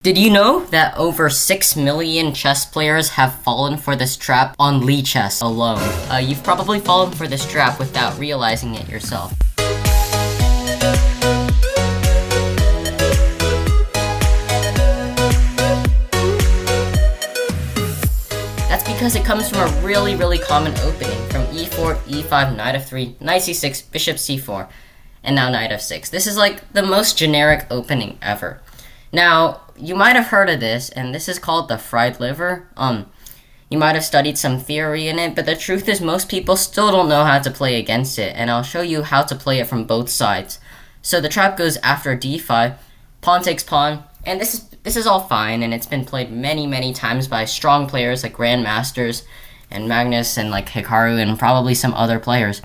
Did you know that over 6 million chess players have fallen for this trap on Lichess alone? You've probably fallen for this trap without realizing it yourself. That's because it comes from a really common opening from e4, e5, knight f3, knight c6, bishop c4, and now knight f6. This is like the most generic opening ever. Now, you might have heard of this, and this is called the fried liver. You might have studied some theory in it, but the truth is most people still don't know how to play against it, and I'll show you how to play it from both sides. So the trap goes after d5, pawn takes pawn, and this is all fine, and it's been played many times by strong players like grandmasters and Magnus and like Hikaru and probably some other players.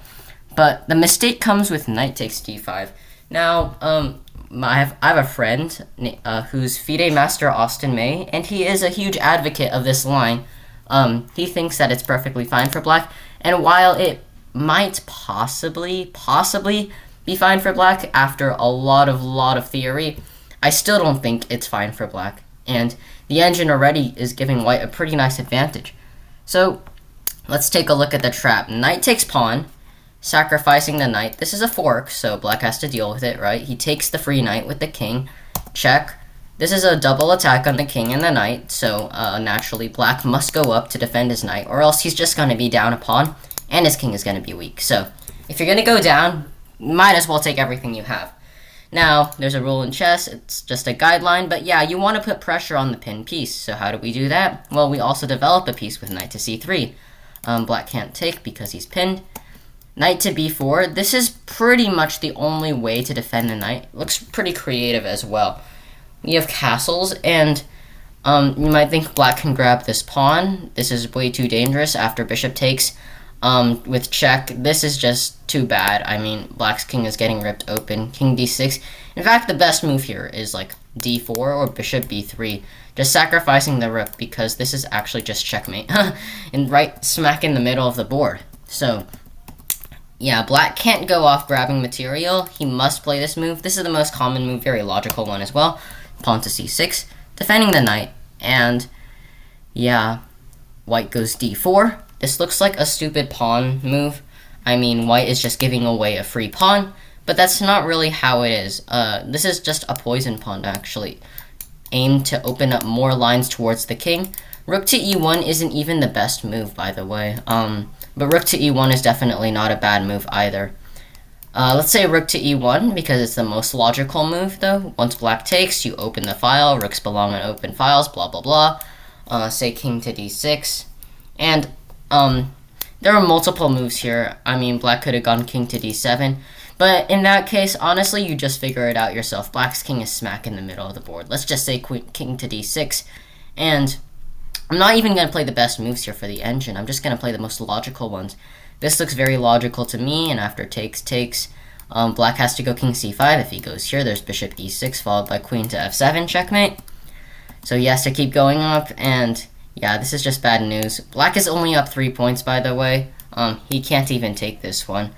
But the mistake comes with knight takes d5. Now, I have a friend who's FIDE Master Austin May, and he is a huge advocate of this line. He thinks that it's perfectly fine for black, and while it might possibly be fine for black after a lot of theory, I still don't think it's fine for black, and the engine already is giving white a pretty nice advantage. So let's take a look at the trap. Knight takes pawn, sacrificing the knight. This is a fork, so black has to deal with it, right? He takes the free knight with the king. Check. This is a double attack on the king and the knight, so naturally black must go up to defend his knight, or else he's just going to be down a pawn, and his king is going to be weak. So if you're going to go down, might as well take everything you have. Now, there's a rule in chess, it's just a guideline, but yeah, you want to put pressure on the pinned piece. So how do we do that? Well, we also develop a piece with knight to c3. Black can't take because he's pinned. Knight to b4, this is pretty much the only way to defend the knight. Looks pretty creative as well. We have castles, and you might think black can grab this pawn. This is way too dangerous after bishop takes. With check, this is just too bad. I mean, black's king is getting ripped open. King d6. In fact, the best move here is like d4 or bishop b3. Just sacrificing the rook because this is actually just checkmate. And right smack in the middle of the board. So yeah, black can't go off grabbing material. He must play this move. This is the most common move, very logical one as well. Pawn to c6, defending the knight. And yeah, white goes d4. This looks like a stupid pawn move. I mean, white is just giving away a free pawn, but that's not really how it is. This is just a poison pawn, actually, aimed to open up more lines towards the king. Rook to e1 isn't even the best move, by the way. But rook to e1 is definitely not a bad move either. Let's say rook to e1 because it's the most logical move, though. Once black takes, you open the file. Rooks belong in open files, blah, blah, blah. Say king to d6. And there are multiple moves here. I mean, black could have gone king to d7. But in that case, honestly, you just figure it out yourself. Black's king is smack in the middle of the board. Let's just say king to d6. And I'm not even going to play the best moves here for the engine. I'm just going to play the most logical ones. This looks very logical to me, and after takes, black has to go king c5. If he goes here, there's bishop e6, followed by queen to f7, checkmate. So he has to keep going up, and yeah, this is just bad news. Black is only up 3 points, by the way. He can't even take this one,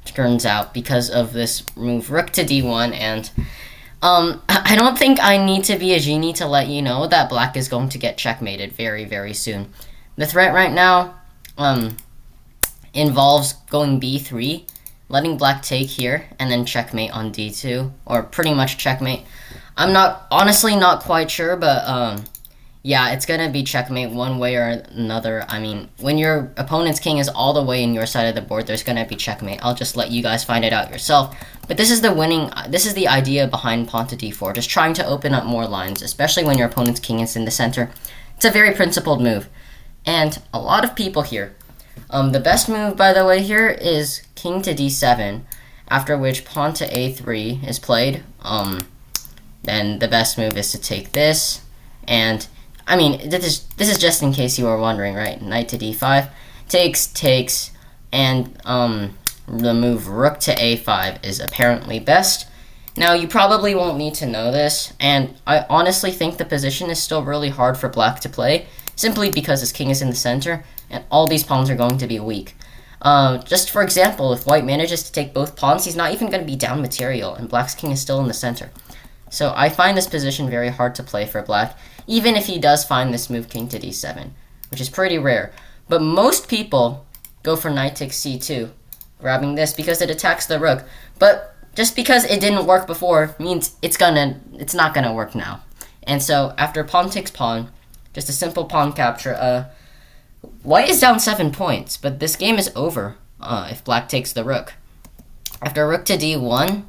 turns out, because of this move, rook to d1, and I don't think I need to be a genie to let you know that black is going to get checkmated very soon. The threat right now involves going b3, letting black take here, and then checkmate on d2, or pretty much checkmate. I'm honestly not quite sure, but yeah, it's gonna be checkmate one way or another. I mean, when your opponent's king is all the way in your side of the board, there's gonna be checkmate. I'll just let you guys find it out yourself. But this is the idea behind pawn to d4, just trying to open up more lines, especially when your opponent's king is in the center. It's a very principled move. And a lot of people here. The best move, by the way, here is king to d7, after which pawn to a3 is played. Then the best move is to take this, and I mean, this is just in case you were wondering, right? Knight to d5, takes, and the move rook to a5 is apparently best. Now, you probably won't need to know this, and I honestly think the position is still really hard for black to play, simply because his king is in the center, and all these pawns are going to be weak. Just for example, if white manages to take both pawns, he's not even going to be down material, and black's king is still in the center. So I find this position very hard to play for black, even if he does find this move king to d7, which is pretty rare. But most people go for knight takes c2, grabbing this because it attacks the rook. But just because it didn't work before means it's not gonna work now. And so after pawn takes pawn, just a simple pawn capture, white is down 7 points, but this game is over if black takes the rook. After rook to d1,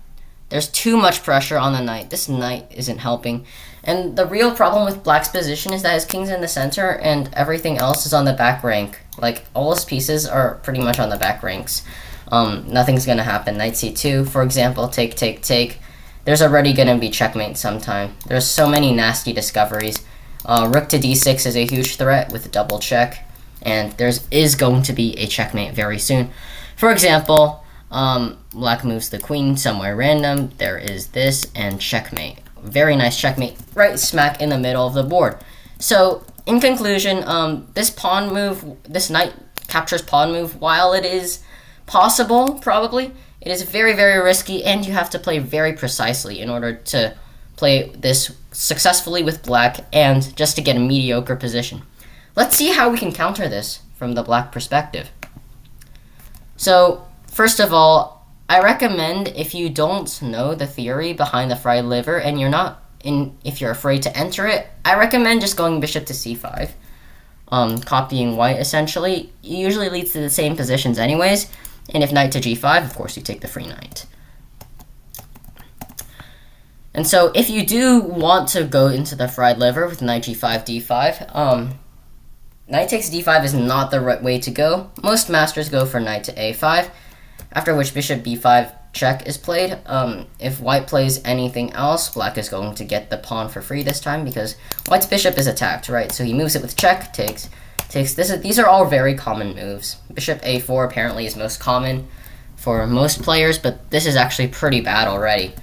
there's too much pressure on the knight. This knight isn't helping. And the real problem with black's position is that his king's in the center and everything else is on the back rank. Like, all his pieces are pretty much on the back ranks. Nothing's gonna happen. Knight c2, for example, take, take, take. There's already gonna be checkmate sometime. There's so many nasty discoveries. Rook to d6 is a huge threat with a double check, and there is going to be a checkmate very soon. For example, black moves the queen somewhere random. There is this, and checkmate. Very nice checkmate, right smack in the middle of the board. So, in conclusion, this pawn move, this knight captures pawn move, while it is possible, probably, it is very, very risky, and you have to play very precisely in order to play this successfully with black and just to get a mediocre position. Let's see how we can counter this from the black perspective. So, first of all, I recommend, if you don't know the theory behind the fried liver and if you're afraid to enter it, I recommend just going bishop to c5, copying white essentially. It usually leads to the same positions anyways, and if knight to g5, of course you take the free knight. And so if you do want to go into the fried liver with knight g5, d5, knight takes d5 is not the right way to go. Most masters go for knight to a5, after which bishop b5 check is played. If white plays anything else, black is going to get the pawn for free this time because white's bishop is attacked, right? So he moves it with check, takes this. These are all very common moves. Bishop a4 apparently is most common for most players, but this is actually pretty bad already.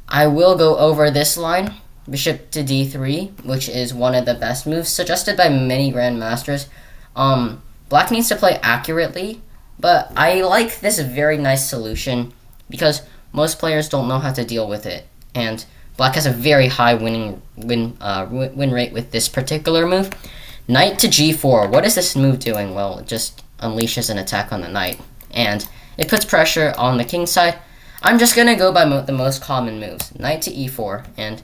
I will go over this line, bishop to d3, which is one of the best moves suggested by many grandmasters. Black needs to play accurately, but I like this very nice solution because most players don't know how to deal with it, and black has a very high win rate with this particular move. Knight to g4. What is this move doing? Well, it just unleashes an attack on the knight, and it puts pressure on the king side. I'm just going to go by the most common moves. Knight to e4 and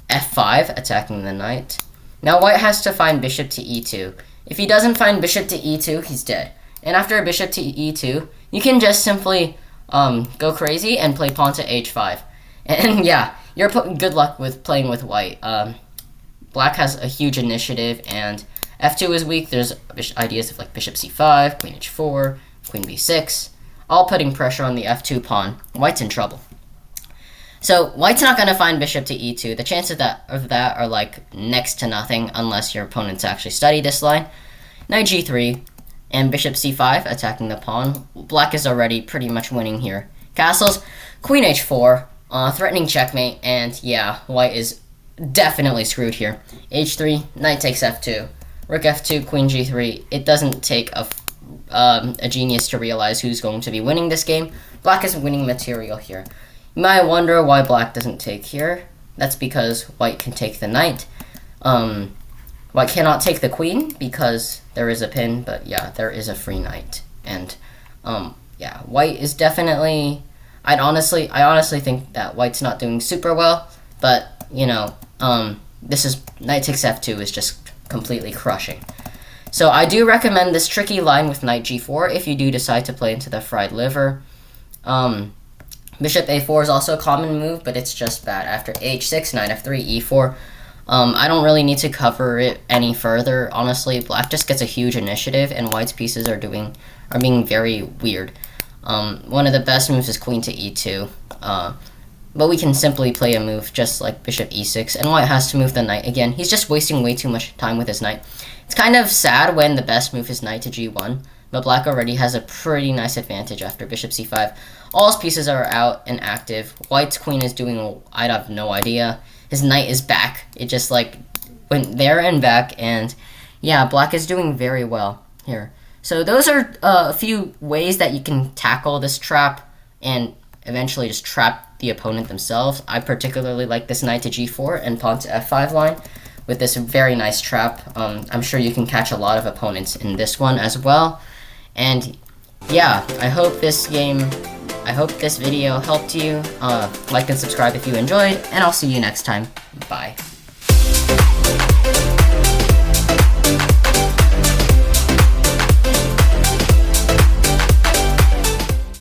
f5, attacking the knight. Now white has to find bishop to e2. If he doesn't find bishop to e2, he's dead. And after a bishop to e2, you can just simply go crazy and play pawn to h5. And yeah, you're good luck with playing with white. Black has a huge initiative, and f2 is weak. There's ideas of like bishop c5, queen h4, queen b6, all putting pressure on the f2 pawn. White's in trouble. So white's not going to find bishop to e2. The chances of that are like next to nothing unless your opponents actually study this line. Knight g3 and bishop c5 attacking the pawn. Black is already pretty much winning here. Castles, queen h4, threatening checkmate, and yeah, white is definitely screwed here. h3, knight takes f2, rook f2, queen g3. It doesn't take a genius to realize who's going to be winning this game. Black is winning material here. You might wonder why black doesn't take here. That's because white can take the knight. White cannot take the queen because there is a pin, but yeah, there is a free knight. And yeah, white is definitely, I honestly think that white's not doing super well, but you know, this is knight takes f2 is just completely crushing. So I do recommend this tricky line with knight g4 if you do decide to play into the fried liver. Bishop a4 is also a common move, but it's just bad. After h6, knight f3, e4. I don't really need to cover it any further. Honestly, black just gets a huge initiative, and white's pieces are being very weird. One of the best moves is queen to e2. But we can simply play a move just like bishop e6, and white has to move the knight again. He's just wasting way too much time with his knight. It's kind of sad when the best move is knight to g1, but black already has a pretty nice advantage after bishop c5. All his pieces are out and active. White's queen is doing, I have no idea. His knight is back. It just like went there and back, and yeah, black is doing very well here. So those are a few ways that you can tackle this trap and eventually just trap the opponent themselves. I particularly like this knight to g4 and pawn to f5 line with this very nice trap. I'm sure you can catch a lot of opponents in this one as well. And yeah, I hope this video helped you. Like and subscribe if you enjoyed, and I'll see you next time. Bye.